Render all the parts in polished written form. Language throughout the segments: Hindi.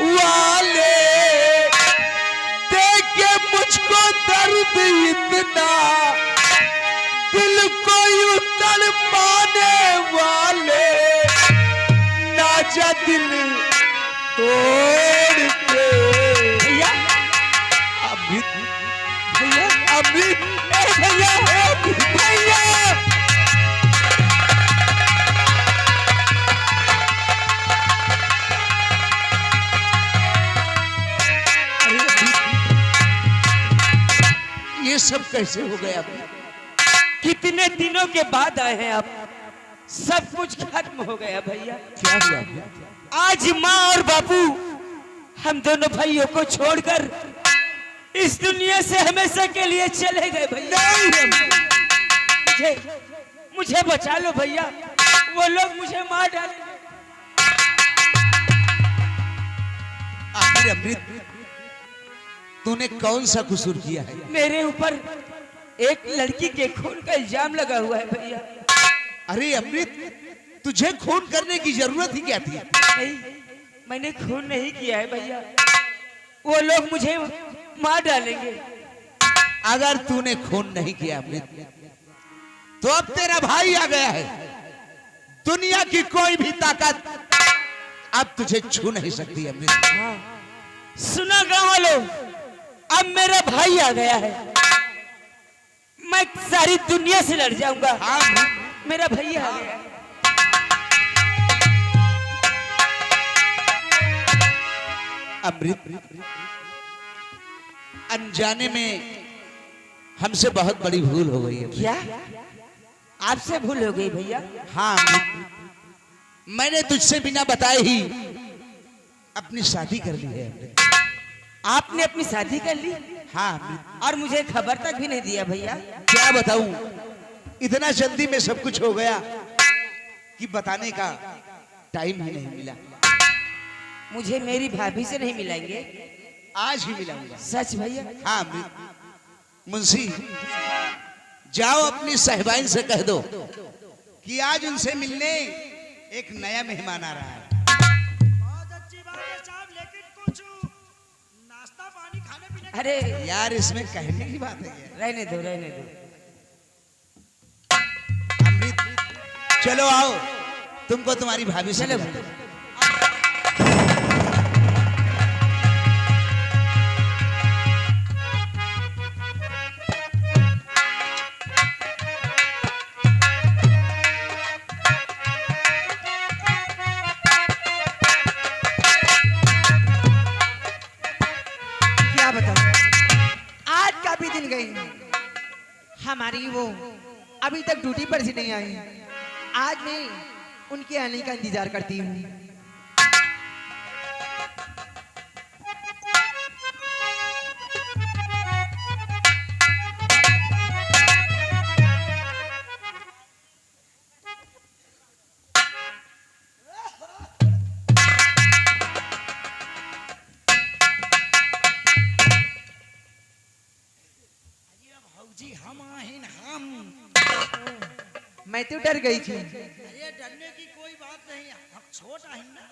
वाले देख के मुझको दर्द इतना दिल को यूं तड़पाने वाले ना जा दिल तोड़ के भैया अभी भैया अभी भैया भैया ये सब कैसे हो गया? कितने दिनों के बाद आए हैं आप, सब कुछ खत्म हो गया भैया। क्या हुआ? आज माँ और बापू हम दोनों भाइयों को छोड़कर इस दुनिया से हमेशा के लिए चले गए भैया। मुझे बचा लो भैया, वो लोग मुझे मार डालेंगे। आखिर अमृत तूने कौन सा कसूर किया है? मेरे ऊपर एक लड़की के खून का इल्जाम लगा हुआ है भैया। अरे अमृत तुझे खून करने की जरूरत ही क्या थी? नहीं, मैंने खून नहीं किया है भैया, वो लोग मुझे मार डालेंगे। अगर तूने खून नहीं किया अमृत तो अब तेरा भाई आ गया है। दुनिया की कोई भी ताकत अब तुझे छू नहीं सकती अमृत। हाँ, सुना गांव वालों, अब मेरा भाई आ गया है। मैं सारी दुनिया से लड़ जाऊंगा। हाँ मेरा भैया आ गया है। अमृत अनजाने में हमसे बहुत बड़ी भूल हो गई है। क्या आपसे भूल हो गई भैया? हाँ अमृत, मैंने तुझसे बिना बताए ही अपनी शादी कर ली है अमृत। आपने अपनी शादी कर ली? हाँ अमृत। और मुझे खबर तक भी नहीं दिया भैया। क्या बताऊं, इतना जल्दी में सब कुछ हो गया कि बताने का टाइम ही नहीं मिला। मुझे मेरी भाभी से नहीं मिलाएंगे? आज ही मिलाऊंगा। सच भैया? हाँ अमृत। मुंशी जाओ अपनी साहिबाइन से कह दो कि आज उनसे मिलने एक नया मेहमान आ रहा है। बहुत अच्छी बात है साहब, लेकिन कुछ नाश्ता पानी खाने पीने अरे यार इसमें कहने की बात है क्या? रहने दो रहने दो। अमृत चलो आओ, तुमको तुम्हारी भाभी से चलो मिलाते भैया। हैं। क्या बताऊं, आज का भी दिन गई हमारी वो अभी तक ड्यूटी पर से नहीं आई। आज मैं उनके आने का इंतजार करती हूँ। भौजी हम आहिन हम। मैं तो डर गई थी। अरे डरने की कोई बात नहीं, हम छोट आहिन ना,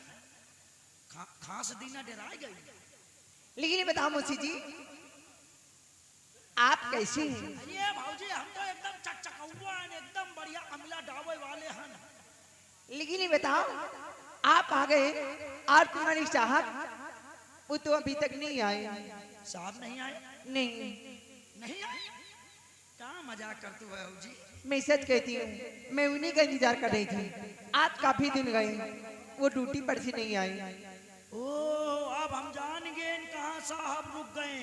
खास दीना डरा गई। लेकिन ये बताओ मौसी जी, आप कैसे हैं? अरे भौजी हम तो एकदम चकचकौआ हैं, एकदम बढ़िया अमला डावे वाले हैं। लेकिन ये बताओ, आप आ गए और तुम्हारी चाहत वो तो अभी तक नहीं आए। साहब नहीं आए? नहीं, नहीं आए? क्या मजाक करते हो भौजी? मैं सच कहती हूँ, मैं उन्हीं का इंतजार कर रही थी। आज काफी दिन गए, वो ड्यूटी पर से नहीं आए। ओ अब हम जान गए कहाँ साहब रुक गए।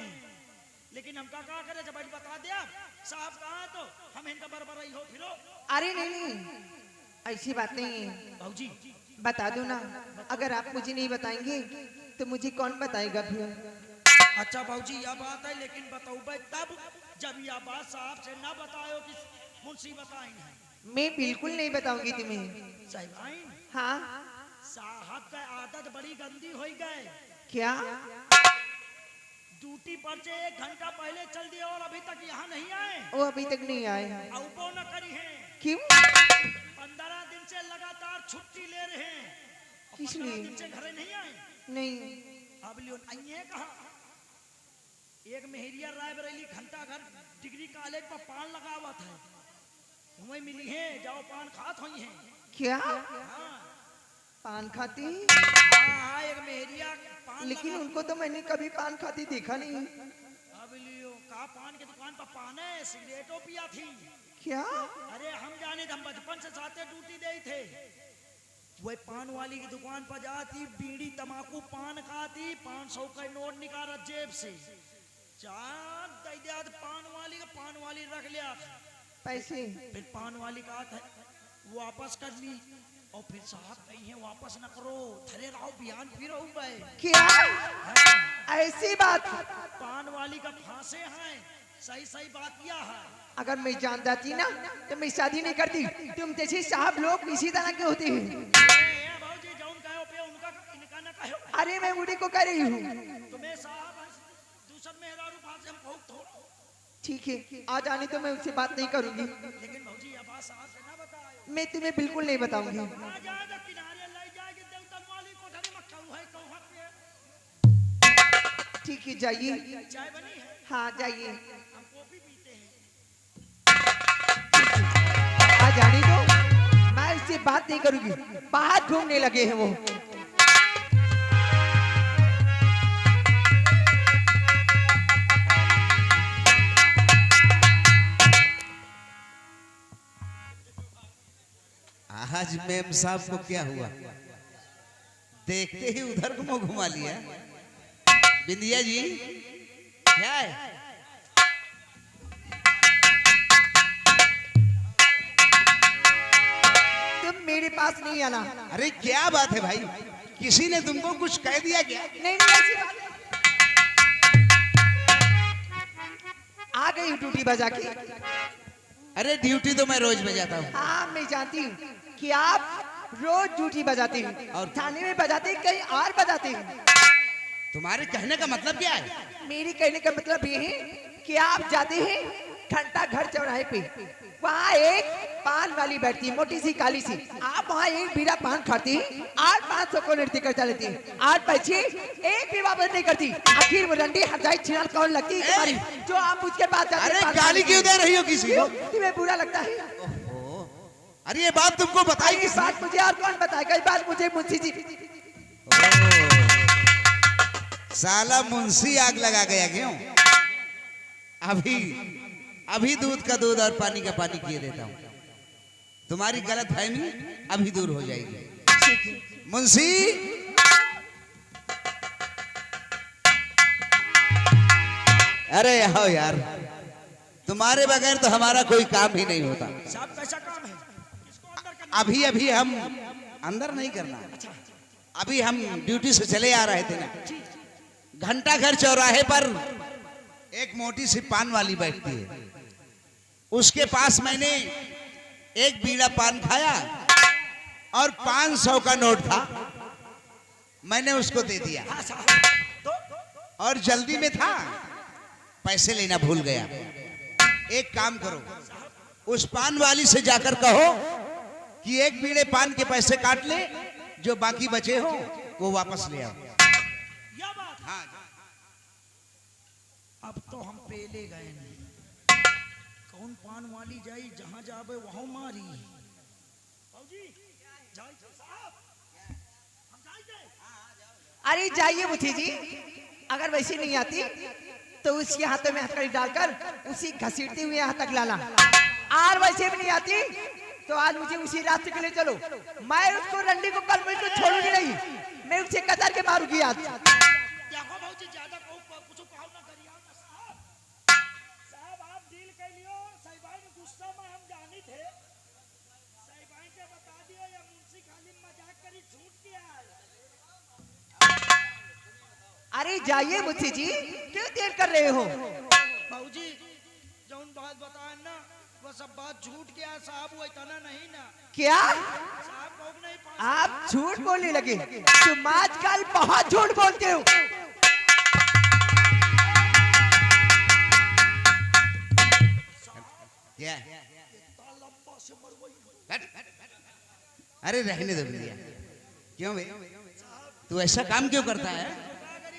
लेकिन हम क्या करे, जब बता दिया साहब कहाँ है तो हम इनका बरबराई हो फिरो। अरे नहीं, ऐसी बात नहीं है। भौजी बता दो ना, अगर आप मुझे नहीं बताएंगे तो मुझे कौन बताएगा फिर? अच्छा भौजी यह बात है, लेकिन बताओ तब जब यह बात साहब से ना बताओ कि मुंशी बताएं है। मैं बिल्कुल नहीं बताऊंगी तुम्हें। साहिबाइन हाँ, साहब का आदत बड़ी गंदी हो गए। क्या? ड्यूटी पर से 1 घंटा पहले चल दिए और अभी तक यहाँ नहीं आए। वो अभी तक नहीं आए। औपो न करी है। क्यों? 15 दिन से लगातार छुट्टी ले रहे हैं। किस 15 लिए? दिन से घरे नहीं आए। नहीं, अब लियो आइए कहा एक मेहरिया रायबरेली घंटा घर डिग्री कॉलेज पर पान लगा हुआ था वही मिली है जाओ पान खात हुई है क्या हाँ पान खाती? हाँ एक मेहरिया पान लेकिन उनको तो मैंने कभी पान खाती देखा नहीं। अब लियो कहा पान की दुकान पर पान है सिगरेटो पिया थी क्या? अरे हम जाने हम बचपन से साथे ड्यूटी दे थे वही पान वाली की दुकान पर जाती बीड़ी तमाकू पान खाती 500 का नोट निकाला जेब से चार दे दिया पान वाली रख लिया पैसे? फिर पान वाली का था वापस कर ली और फिर साहब कही है वापस न करो धरे रहो बयान फिर भाई क्या ऐसी बात? पान वाली का फांसे हैं सही बात किया है अगर मैं जान जाती ना तो मैं शादी नहीं करती। तुम जैसे साहब लोग इसी तरह के होते हैं। भाजी जौन कहो पे उनका इनका न कहो अरे मैं उन्हीं को कह रही हूँ। तुम्हें साहब दूसर में हजारों फांसे हम बहुत थोड़ा ठीक है आ जाने तो मैं उससे बात नहीं करूंगी। लेकिन भाजी अब बात साहब से ना बताओ मैं तुम्हें बिल्कुल नहीं बताऊंगी। आ जाएगा किनारे ले जाएगी देवतन वाली कोठरी में कहूं है कहूं पे ठीक है जाइए। चाय बनी है हाँ जाइए। हम कॉफी पीते हैं आ जाने दो मैं उससे बात नहीं करूंगी। बाहर घूमने लगे हैं वो। आज मेम साहब को क्या हुआ देखते ही उधर को मुंह घुमा लिया। बिंदिया जी क्या है? तुम मेरे पास नहीं आना। अरे क्या बात है भाई किसी ने तुमको कुछ कह दिया क्या? नहीं ऐसी बात नहीं। आ गई ड्यूटी बजा के। अरे ड्यूटी तो मैं रोज बजाता हूँ। हाँ मैं जानती हूँ कि आप रोज ड्यूटी बजाते हैं और थाने में बजाते हैं कहीं और बजाते हैं। तुम्हारे कहने का मतलब क्या है? मेरी कहने का मतलब ये है कि आप जाते हैं घंटा घर चौराहे पे वहाँ एक पान वाली बैठती है मोटी सी काली सी। आप वहाँ एक बीड़ा पान खाते हैं 8-500 को नृत्य करता लेती है 8 पैसे एक भी वापस नहीं करती। आखिर वो रंडी हरजाई छिनाल कौन लगती है तुम्हारी जो आप उसके पास जाते अरे हैं? गाली क्यों दे रही हो किसी को? तुम्हें बुरा लगता है? अरे ये बात तुमको बताई ये किसने? बात मुझे और कौन बताएगा? ये बात मुझे मुंशी जी। साला मुंशी आग लगा गया क्यों? अभी दूध का दूध और पानी का पानी किए देता हूँ। तुम्हारी गलत फहमी अभी दूर हो जाएगी। मुंशी अरे आओ यार तुम्हारे बगैर तो हमारा कोई काम ही नहीं होता। साहब कैसा काम है इसको अंदर करना अभी हम अंदर नहीं करना। अभी हम ड्यूटी से चले आ रहे थे ना घंटा घर चौराहे पर एक मोटी सी पान वाली बैठती है उसके पास मैंने एक बीड़ा पान खाया और 500 का नोट था मैंने उसको दे दिया हाँ साहब तो और जल्दी में था पैसे लेना भूल गया। एक काम करो उस पान वाली से जाकर कहो कि एक बीड़े पान के पैसे काट ले जो बाकी बचे हो वो वापस ले आओ। यह बात हाँ अब तो हम पेले गए नहीं कौन पान वाली जाई जहां जाबे वहां मारी बाबूजी जाई साहब हम जाएंगे। अरे जाइए मुथी जी अगर वैसी नहीं आती तो उसके हाथों में हथकड़ी डालकर उसी घसीटते हुए यहाँ तक लाना। और वैसे भी नहीं आती तो आज मुझे उसी रास्ते के लिए चलो। मैं उसको रंडी को कल मैं छोड़ूंगी नहीं। मैं उसे कतर के मारूंगी आज। देखो बाबूजी ज्यादा कुछ कहो ना करिए ना साहब साहब आप डील कर लियो सही भाई ने गुस्सा में हम जानी थे सही भाई के बता दियो या मुंशी खाली मजाक करी छूट के आए। अरे जाइए मुथी जी क्यों देर कर रहे हो? बाबूजी जौन बात बताए ना वो सब बात झूठ के आ साहब वो इतना नहीं ना क्या साहब को नहीं पास आप झूठ बोलने लगे? तुम आजकल बहुत झूठ बोलते हो। क्या? लंबा से मरवई अरे रहने दो भैया क्यों भाई तू ऐसा काम क्यों करता है? अगर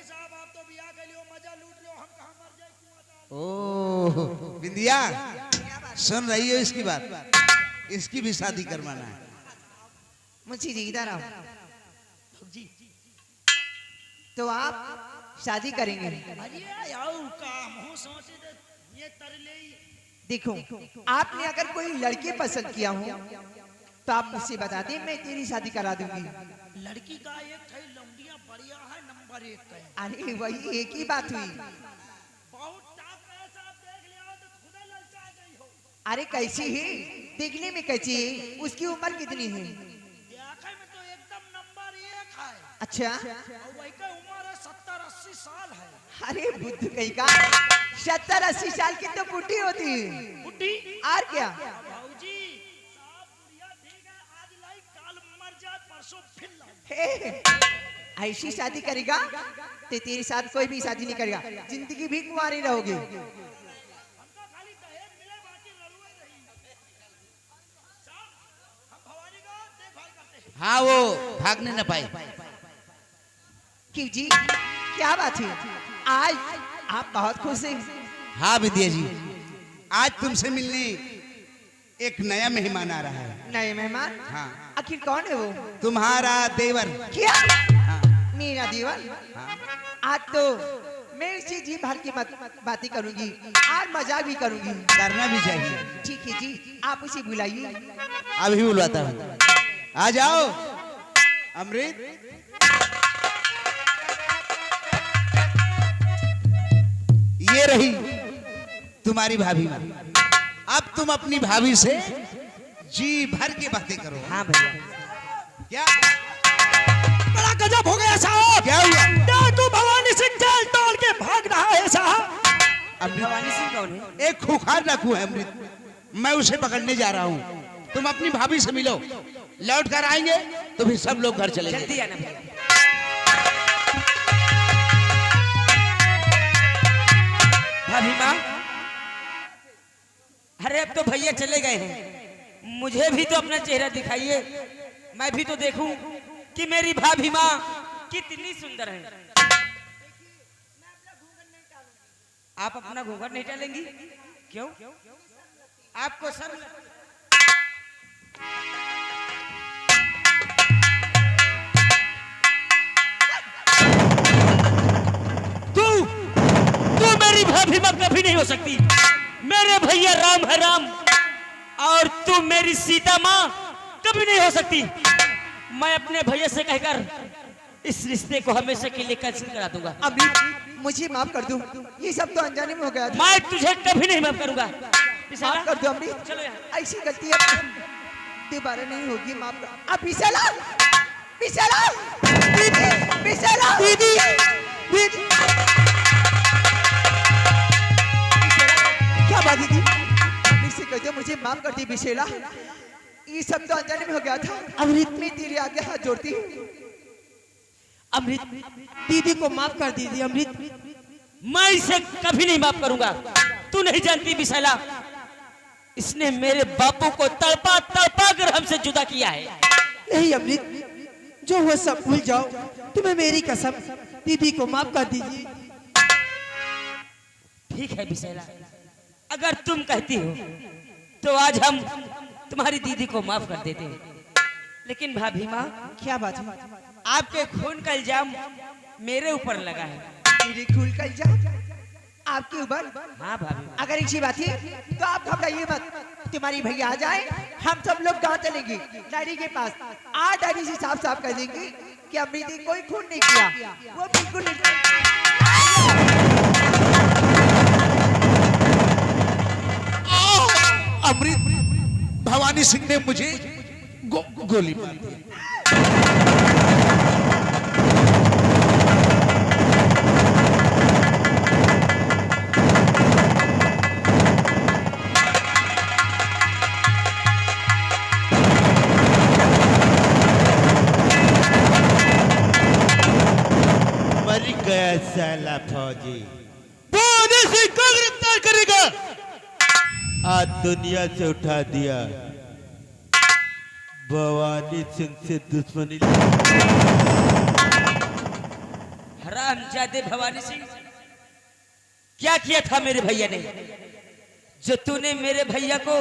ओ बिंदिया, सुन रही हो इसकी बात? इसकी भी शादी करवाना है मुझे जी इधर आओ। जी तो आप शादी करेंगे? अरे आओ का मुंह सोचे दे ये तरले देखो, आपने अगर कोई लड़की पसंद किया हो तो आप मुझसे बता दें, मैं तेरी शादी करा दूंगी। लड़की का एक थे लौंडिया बढ़िया है, नंबर 1 का है। अरे वही एक ही बात हुई। बहुत टाप है साहब, देख लिया तो खुदा ललचा गई हो। अरे कैसी है? देखने में कैसी है? उसकी उम्र कितनी है? देखे में तो एकदम नंबर 1 है। अच्छा, और वही का उम्र है 70-80 साल है। अरे बुद्ध कहीं का 70-80 साल की तो बुढ़ी होती है। बुढ़ी और क्या? भाऊजी साहब बुढ़िया ठीक है, आज लाई काल मर जाए परसों फिर लाई। हे, ऐसी शादी करेगा तो तेरे साथ कोई भी शादी नहीं करेगा, जिंदगी भी कुंवारी रहोगे। हमका खाली दहेज मिले बाकी लड़ुए रही। साहब हम भवानी का देखभाल करते हैं। हाँ वो भागने न पाए। क्यों जी, क्या बात है? आज आप बहुत खुश हैं। हाँ बिंदिया जी, आज तुमसे मिलने एक नया मेहमान आ रहा है। नए मेहमान? हाँ, आखिर कौन है वो? तुम्हारा देवर। क्या? हाँ, मेरा देवर? हाँ। आज तो मैं इसी जी भर की बातें करूंगी और मजाक भी करूंगी। करना भी चाहिए। ठीक है जी, आप उसे बुलाइए। अभी बुलवाता हूँ, आ जाओ। अमृत, ये रही तुम्हारी भाभी। अब तुम अपनी भाभी से जी भर के बातें करो। हाँ भैया। क्या बड़ा गजब हो गया साहब। क्या हुआ? तू भवानी सिंह जेल तोड़ के भाग रहा है साहब। अब भवानी सिंह कौन है? एक खूंखार डाकू है अमृत, मैं उसे पकड़ने जा रहा हूँ। तुम अपनी भाभी से मिलो, लौट कर आएंगे तो फिर सब लोग घर चले जाएंगे। जल्दी आना भैया। भाभी माँ, अरे अब तो भैया चले गए हैं, मुझे भी तो अपना चेहरा दिखाइए, मैं भी तो देखूं कि मेरी भाभी माँ कितनी सुंदर है। आप अपना घूंघट नहीं डालेंगी? क्यों? आपको शर्म तू तू मेरी भाभी माँ कभी नहीं हो सकती। मेरे भैया राम है राम, और तू मेरी सीता माँ कभी नहीं हो सकती। मैं अपने भैया से कहकर इस रिश्ते को हमेशा के लिए कैंसिल करा दूंगा। अभी मुझे माफ कर दो, ये सब तो अनजाने में हो गया था। मैं तुझे कभी नहीं माफ करूंगा। माफ कर दो अमृत, चलो यहाँ। ऐसी गलती अब दोबारा नहीं होगी। माफ कर। अब विशाला, विशाला, दीदी, विशाला, दीदी, दीदी। क्या बात दीदी? मुझसे कहते मुझे माफ कर दी विशाला, ये सब तो अनजाने में हो गया था। अमृत, मैं तेरे आगे हाथ जोड़ती हूँ। अमृत, दीदी को माफ कर दीजिए। अमृत, मैं इसे कभी नहीं माफ करूंगा। तू नहीं जानती विशाला, इसने मेरे बापू को तड़पा तड़पा कर हमसे जुदा किया है। नहीं अमृत, जो वो सब भूल जाओ। तुम्हें मेरी कसम, दीदी को माफ कर दीजिए। ठीक है विशाला, अगर तुम कहती हो तो आज हम तुम्हारी दीदी को माफ कर देते हैं। लेकिन भाभी माँ, क्या बात है? आपके खून का इल्जाम मेरे ऊपर लगा है। मेरे खून का इल्जाम आपके ऊपर? हाँ भाभी माँ। अगर ऐसी बात है तो आप घबराइए मत, तुम्हारी भैया आ जाए, हम सब लोग गांव चलेंगे डैडी के पास। आज डैडी से साफ साफ कह देंगे कि अमृत ने कोई खून नहीं किया, वो बिल्कुल नहीं। अमृत, भवानी सिंह ने मुझे गोली मार दी। मर गया साला फौजी। भवानी सिंह को गिरफ्तार करेगा। आज दुनिया से उठा दिया। भवानी सिंह से दुश्मनी। हरामजादे भवानी सिंह, क्या किया था मेरे भैया ने जो तूने मेरे भैया को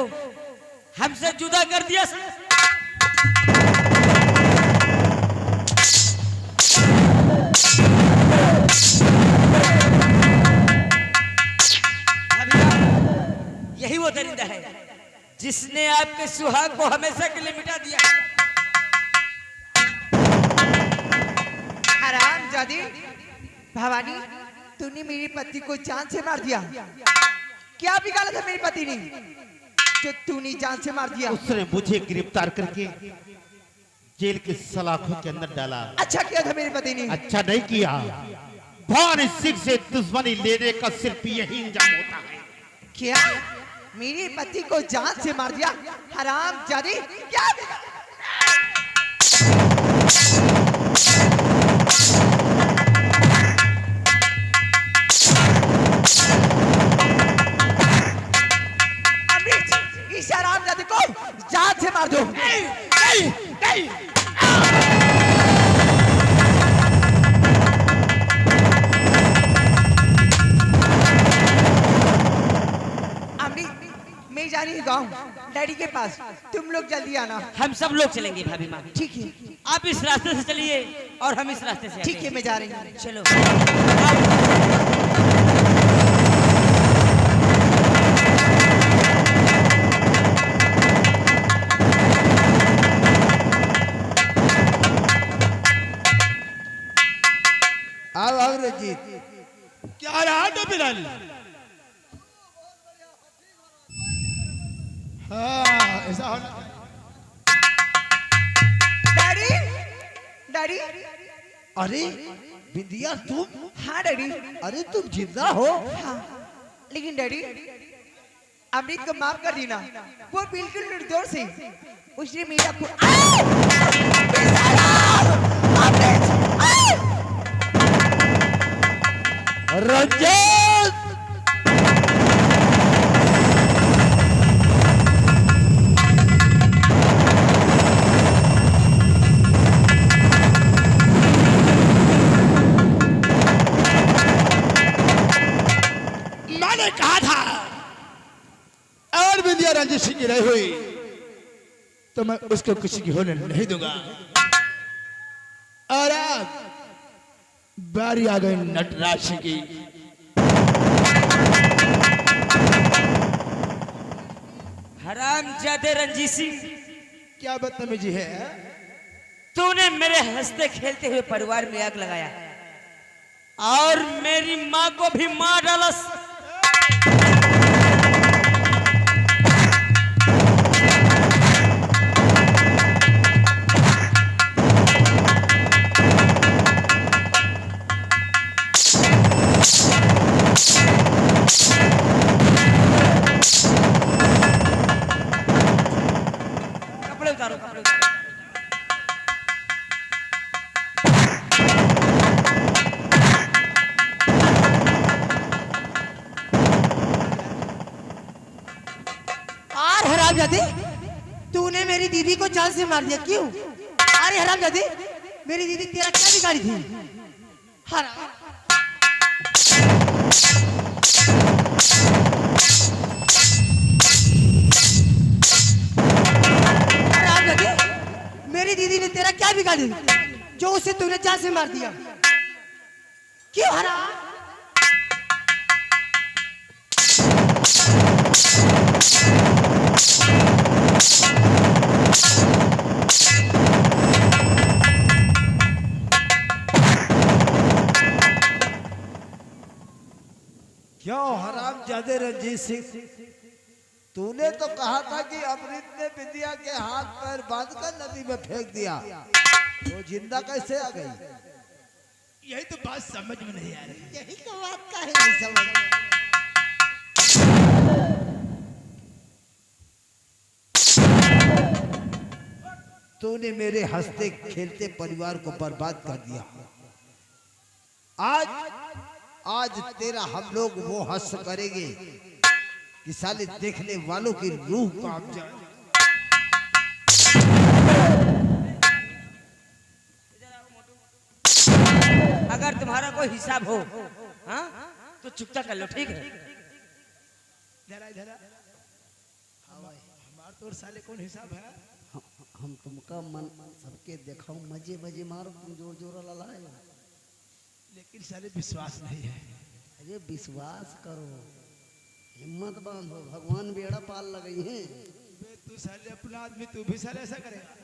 हमसे जुदा कर दिया? यही वो दरिंदा है जिसने आपके सुहाग को हमेशा के लिए मिटा दिया। हराम जादी, भवानी, तूने मेरी पति को जान से मार दिया। क्या बिगाड़ा था मेरी पति ने जो तूने जान से मार दिया? उसने मुझे गिरफ्तार करके जेल के सलाखों के अंदर डाला। अच्छा किया था मेरे पति ने। अच्छा नहीं किया। भान सिंह से दुश्मनी लेने का सिर्फ यही इंजाम होता है। क्या मेरे पति को जान से मार दिया? हराम जादी, क्या इस हराम जादी को जान से मार दो। मैं जा रही गाँव डैडी के पास, तुम लोग जल्दी आना। हम सब लोग चलेंगे भाभी माँ। ठीक है, आप इस रास्ते से चलिए और हम इस रास्ते से। ठीक है, मैं जा रही हूँ। चलो। आओ रंजीत, क्या रहा तो बिलाल? हाँ, ऐसा होना। Daddy, daddy. अरे बिंदिया तुम? हाँ डैडी। अरे तुम जिंदा हो? हाँ, लेकिन डैडी अमृत को माफ कर देना, वो बिल्कुल निर्दोष है। उसने मेरा रंजीत, मैंने कहा था और बिंदिया रंजीत सिंह की रही हुई तो मैं उसको किसी की होने नहीं दूंगा। और अब बारी आ गई नटराज सिंह की। हरामजादे रंजीत सिंह, क्या बदतमीजी है? तूने मेरे हंसते खेलते हुए परिवार में आग लगाया और मेरी माँ को भी मार डाला। कपड़े उतारो, कपड़े उतारो। हरामजादे, तूने मेरी दीदी को जान से मार दिया, क्यों? अरे हरामजादे, मेरी दीदी तेरा क्या बिगाड़ी थी? हरामजादे, मेरी दीदी ने तेरा क्या बिगाड़ी जो उसे तूने जान से मार दिया? क्यों हराम? क्यों हरामजादे रंजीत सिंह, तूने तो कहा था कि अमृत ने बिंदिया के हाथ पैर बांधकर नदी में फेंक दिया, वो जिंदा कैसे आ गई? यही तो बात समझ में नहीं आ रही। यही तो बात का है नहीं समझ। तूने मेरे हंसते खेलते परिवार को बर्बाद कर दिया। आज तेरा हम लोग वो हंस करेंगे कि साले देखने वालों की रूह कांप जाए। अगर तुम्हारा कोई हिसाब हो, हाँ, तो चुकता कर लो, ठीक है? इधर इधर हमार तो साले कौन हिसाब है? हम तुमका मन सबके देखाओ, मजे मजे मारो, तुम जोर जोर ललाए। लेकिन साले विश्वास नहीं है। अरे विश्वास करो, हिम्मत बांधो, भगवान बेड़ा पाल लगी है। तू साले अपना आदमी, तू भी साले ऐसा करेगा?